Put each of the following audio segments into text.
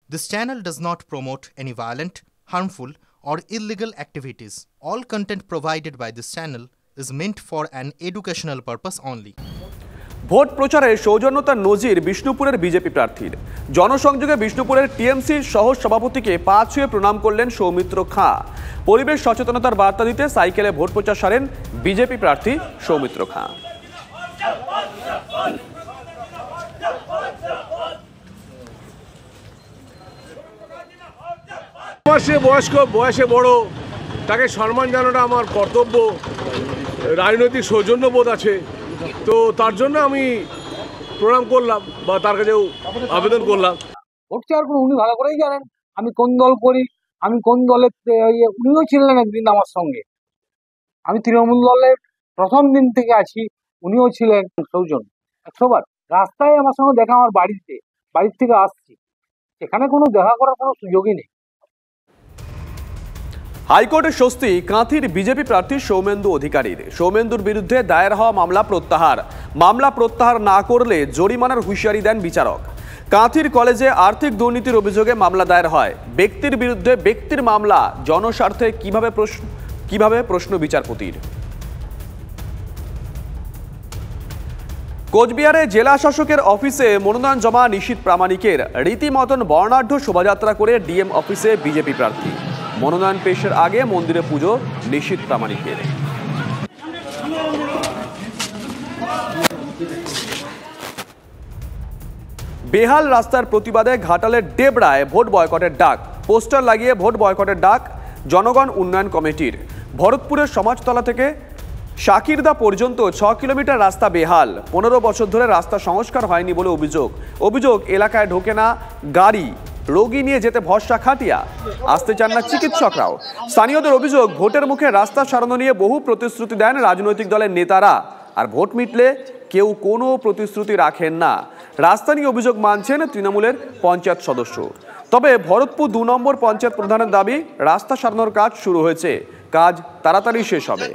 This channel does not promote any violent, harmful, or illegal activities. All content provided by this channel is meant for an educational purpose only. Vote প্রচারে সৌজন্যতার নজির বিষ্ণুপুরের BJP প্রার্থীর। জনসংযোগে বিষ্ণুপুরের টিএমসির সহ সভাপতিকে পা ছুঁয়ে প্রণাম করলেন সৌমিত্র খাঁ। পরিবেশ সচেতনতার বার্তা দিতে সাইকেলে ভোট প্রচার সারেন বিজেপি প্রার্থী সৌমিত্র খাঁ। বয়সে বড় তাকে সম্মান জানানোটা আমার কর্তব্য। রাজনৈতিক সৌজন্যবোধ আছে, তো তার জন্য আমি প্রণাম করলাম বা তার কাছেও আবেদন করলাম। ভোট চাওয়ার কোনো উনি ভালো করেই জানেন আমি কোন দল করি, আমি কোন দলের। উনিও ছিলেন একদিন আমার সঙ্গে, আমি তৃণমূল দলের প্রথম দিন থেকে আছি, উনিও ছিলেন সৌজন্য 100 বার। রাস্তায় আমার সঙ্গে দেখা, আমার বাড়ির থেকে আসছি, এখানে কোনো দেখা করার কোনো সুযোগই নেই। হাইকোর্টের স্বস্তি কাঁথির বিজেপি প্রার্থী সৌমেন্দু অধিকারীর। সৌমেন্দুর বিরুদ্ধে দায়ের হওয়া মামলা প্রত্যাহার না করলে জরিমানার হুঁশিয়ারি দেন বিচারক। কাঁথির কলেজে আর্থিক দুর্নীতির অভিযোগে মামলা দায়ের হয়। ব্যক্তির বিরুদ্ধে ব্যক্তির মামলা জনস্বার্থে কিভাবে প্রশ্ন বিচারপতির। কোচবিহারে জেলা শাসকের অফিসে মনোনয়ন জমা নিশীথ প্রামাণিকের। রীতিমতন বর্ণাঢ্য শোভাযাত্রা করে ডিএম অফিসে বিজেপি প্রার্থী। মনোনয়ন পেশের আগে মন্দিরে পুজো নিশীথ প্রামাণিকের। বেহাল রাস্তার প্রতিবাদে ঘাটালের ডেবরায় ভোট বয়কটের ডাক। পোস্টার লাগিয়ে ভোট বয়কটের ডাক জনগণ উন্নয়ন কমিটির। ভরতপুরের সমাজতলা থেকে শাকিরদা পর্যন্ত 6 কিলোমিটার রাস্তা বেহাল। 15 বছর ধরে রাস্তা সংস্কার হয়নি বলে অভিযোগ এলাকায় ঢোকে না গাড়ি, রোগী নিয়ে যেতে ভরসা খাটিয়া, আসতে চান না চিকিৎসকরাও। স্থানীয়দের অভিযোগ, ভোটের মুখে রাস্তা সারানো নিয়ে বহু প্রতিশ্রুতি দেন রাজনৈতিক দলের নেতারা, আর ভোট মিটলে কেউ কোনো প্রতিশ্রুতি রাখেন না। রাস্তা নিয়ে অভিযোগ মানছেন তৃণমূলের পঞ্চায়েত সদস্য। তবে ভরতপুর 2 নম্বর পঞ্চায়েত প্রধানের দাবি, রাস্তা সারানোর কাজ শুরু হয়েছে, কাজ তাড়াতাড়ি শেষ হবে।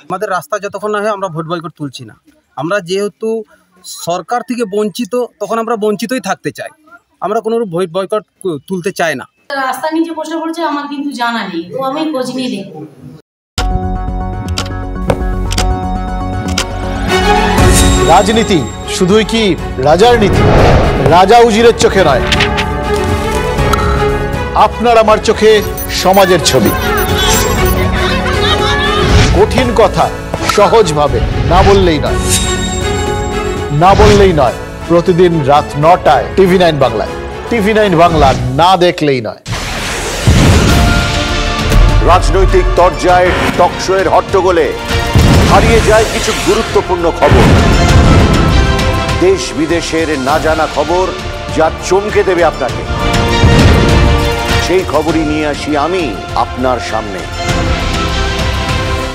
আমাদের রাস্তা যতক্ষণ না হয় আমরা ভোট বয়কট তুলছি না। আমরা যেহেতু সরকার থেকে বঞ্চিত, তখন আমরা বঞ্চিতই থাকতে চাই, আমরা কোনো ভোট বয়কট তুলতে চাই না। রাস্তা নিচে বসে পড়ছে আমার কিন্তু জানা নেই, তো আমি খোঁজ নিয়ে দেখব। রাজনীতি শুধুই কি রাজার নীতি? রাজা উজিরের চোখে নয়, আপনার আমার চোখে সমাজের ছবি। কঠিন কথা সহজভাবে না বললেই নয়। প্রতিদিন রাত 9টায় TV9 বাংলায়। TV9 বাংলা না দেখলেই নয়। রাজনৈতিক তরজায় টকশোয়ের হট্টগোলে হারিয়ে যায় কিছু গুরুত্বপূর্ণ খবর, দেশ বিদেশের না জানা খবর যা চমকে দেবে আপনাকে। সেই খবরই নিয়ে আসি আমি আপনার সামনে।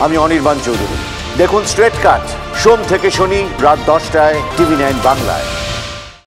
আমি অনির্বাণ চৌধুরী। দেখুন স্ট্রেট কাট, সোম থেকে শনি রাত 10টায় TV9 বাংলায়।